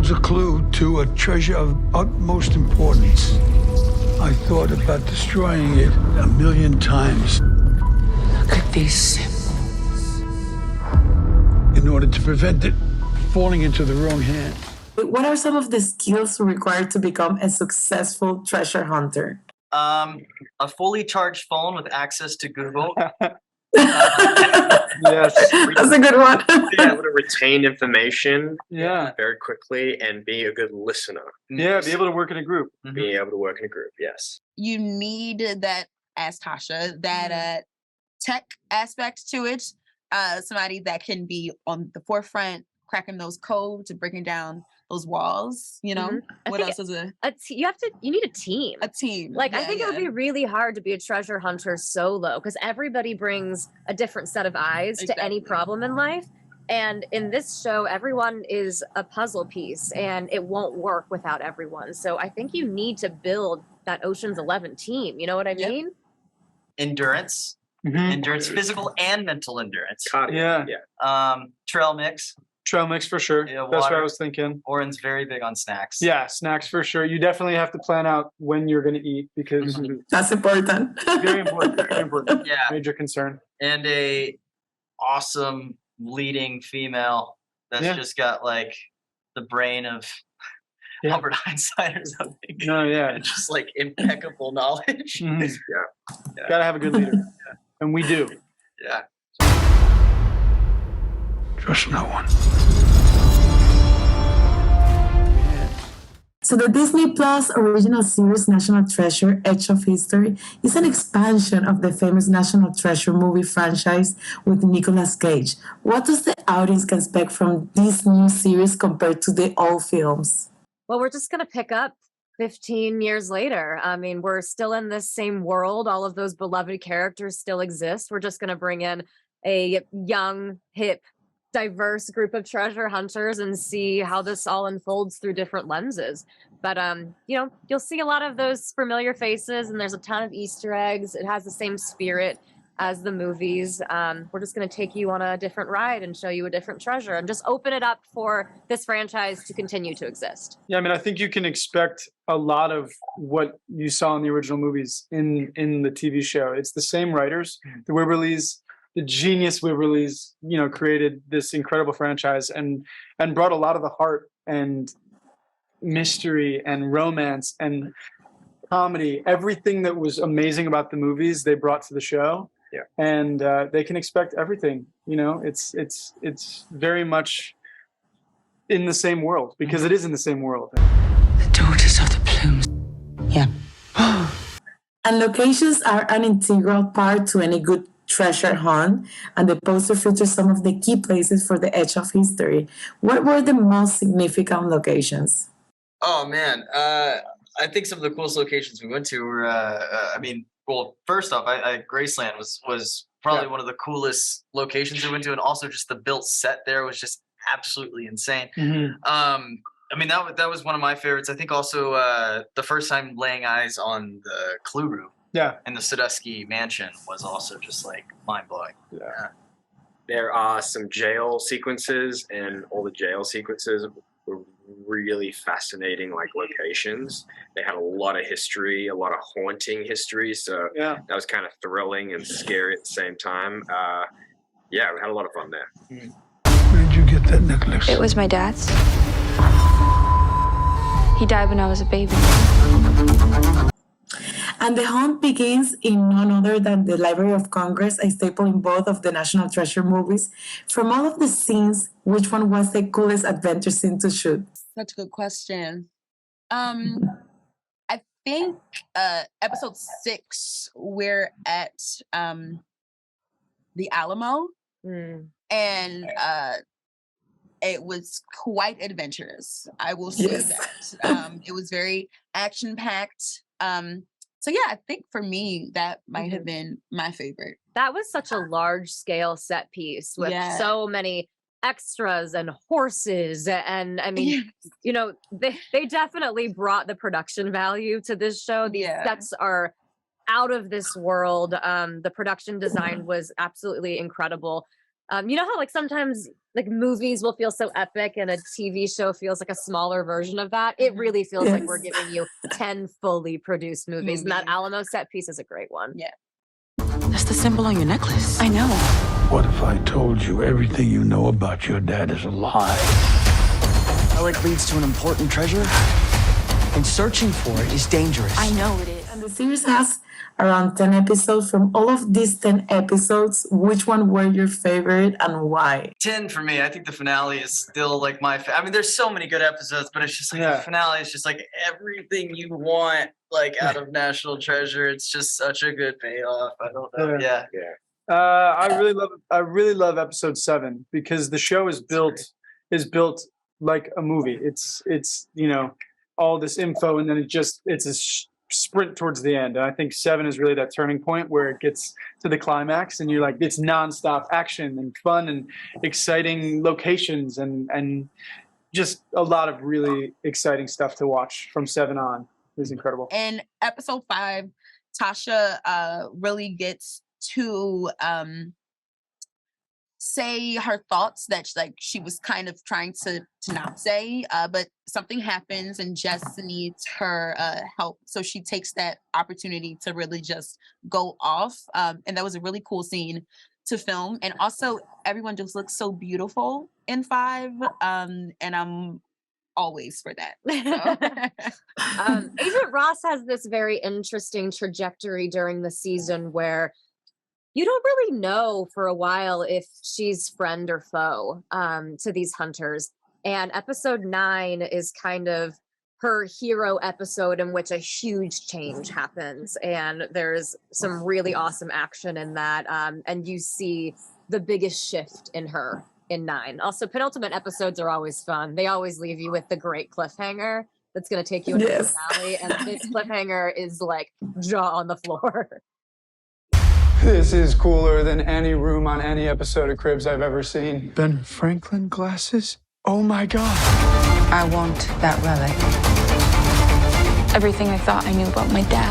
holds a clue to a treasure of utmost importance. I thought about destroying it 1,000,000 times. Look at these symbols. In order to prevent it falling into the wrong hand. What are some of the skills required to become a successful treasure hunter? A fully charged phone with access to Google. Yes. That's a good one. Be able to retain information Yeah. very quickly and be a good listener. Yeah. Be able to work in a group. Being able to work in a group, yes. You need that, as Tasha, that tech aspect to it. Somebody that can be on the forefront, cracking those codes and breaking down those walls. You know, what else is you need a team. a team? Like, I Yeah, think it would yeah. be really hard to be a treasure hunter solo because everybody brings a different set of eyes to any Exactly. problem in life. And in this show, everyone is a puzzle piece and it won't work without everyone. So I think you need to build that Ocean's 11 team. You know what I Yep. mean? Endurance, endurance, physical and mental endurance. Yeah. Trail mix. Trail mix for sure. Yeah, That's what I water. was thinking. Oren's very big on snacks. Yeah, snacks for sure. You definitely have to plan out when you're going to eat because That's important. very important. Very important. Yeah. Major concern. And a awesome leading female that's Yeah. just got like the brain of Yeah. Albert Einstein or something. No, yeah. And just like impeccable knowledge. Mhm. Yeah. Gotta have a good leader. And we do. Yeah. Trust no one. So the Disney Plus original series National Treasure: Edge of History is an expansion of the famous National Treasure movie franchise with Nicolas Cage. What does the audience can expect from this new series compared to the old films? Well, we're just going to pick up 15 years later. I mean, we're still in this same world. All of those beloved characters still exist. We're just going to bring in a young, hip, diverse group of treasure hunters and see how this all unfolds through different lenses. But you'll see a lot of those familiar faces, and there's a ton of Easter eggs. It has the same spirit as the movies. We're just going to take you on a different ride and show you a different treasure and just open it up for this franchise to continue to exist. Yeah, I mean, I think you can expect a lot of what you saw in the original movies in the TV show. It's the same writers, the Wibberleys, the genius Wibberleys, created this incredible franchise and brought a lot of the heart and mystery and romance and comedy, everything that was amazing about the movies, they brought to the show. Yeah. And they can expect everything. It's very much in the same world because it is in the same world. The daughters of the plumes. Yeah. And locations are an integral part to any good treasure hunt, and the poster features some of the key places for the Edge of History. What were the most significant locations? Oh man, I think some of the coolest locations we went to were, first off, Graceland was probably one of the coolest locations we went to, and also just the built set there was just absolutely insane. That was one of my favorites. I think also the first time laying eyes on the Clue Room. Yeah. And the Sadusky Mansion was also just like mind blowing. Yeah. There are some jail sequences, and all the jail sequences were really fascinating, locations. They had a lot of history, a lot of haunting history. So Yeah. that was kind of thrilling and scary at the same time. We had a lot of fun there. Where did you get that necklace? It was my dad's. He died when I was a baby. And the hunt begins in none other than the Library of Congress, a staple in both of the National Treasure movies. From all of the scenes, which one was the coolest adventure scene to shoot? Such a good question. I think episode 6, we're at the Alamo, and it was quite adventurous. I will say that. It was very action-packed. So yeah, I think for me, that might have been my favorite. That was such a large scale set piece with so many extras and horses. And I mean, they definitely brought the production value to this show. These sets are out of this world. The production design was absolutely incredible. You know how like sometimes like movies will feel so epic and a TV show feels like a smaller version of that? It really feels like we're Yes. giving you 10 fully produced movies. And that Alamo set piece is a great one. Yeah. That's the symbol on your necklace. I know. What if I told you everything you know about your dad is a lie? Relic leads to an important treasure, and searching for it is dangerous. I know it is. And the series has around 10 episodes. From all of these 10 episodes, which one were your favorite and why? 10 for me. I think the finale is still like I mean, there's so many good episodes, but it's just like the finale is just like everything you want, like out of National Treasure. It's just such a good payoff. I don't know. Yeah. I really love episode 7 because the show is built like a movie. It's you know, all this info and then it's a sprint towards the end. And I think 7 is really that turning point where it gets to the climax and you're like, it's nonstop action and fun and exciting locations and just a lot of really exciting stuff to watch from 7 on. It was incredible. In episode 5, Tasha really gets to say her thoughts that she was kind of trying to not say, but something happens and Jess needs her help, so she takes that opportunity to really just go off, and that was a really cool scene to film. And also everyone just looks so beautiful in 5, and I'm always for that. Agent Ross has this very interesting trajectory during the season where you don't really know for a while if she's friend or foe to these hunters. And episode 9 is kind of her hero episode in which a huge change happens. And there's some really awesome action in that. And you see the biggest shift in her in 9. Also, penultimate episodes are always fun. They always leave you with the great cliffhanger that's going to take you into the finale. And this cliffhanger is like jaw on the floor. This is cooler than any room on any episode of Cribs I've ever seen. Ben Franklin glasses? Oh my God. I want that relic. Everything I thought I knew about my dad.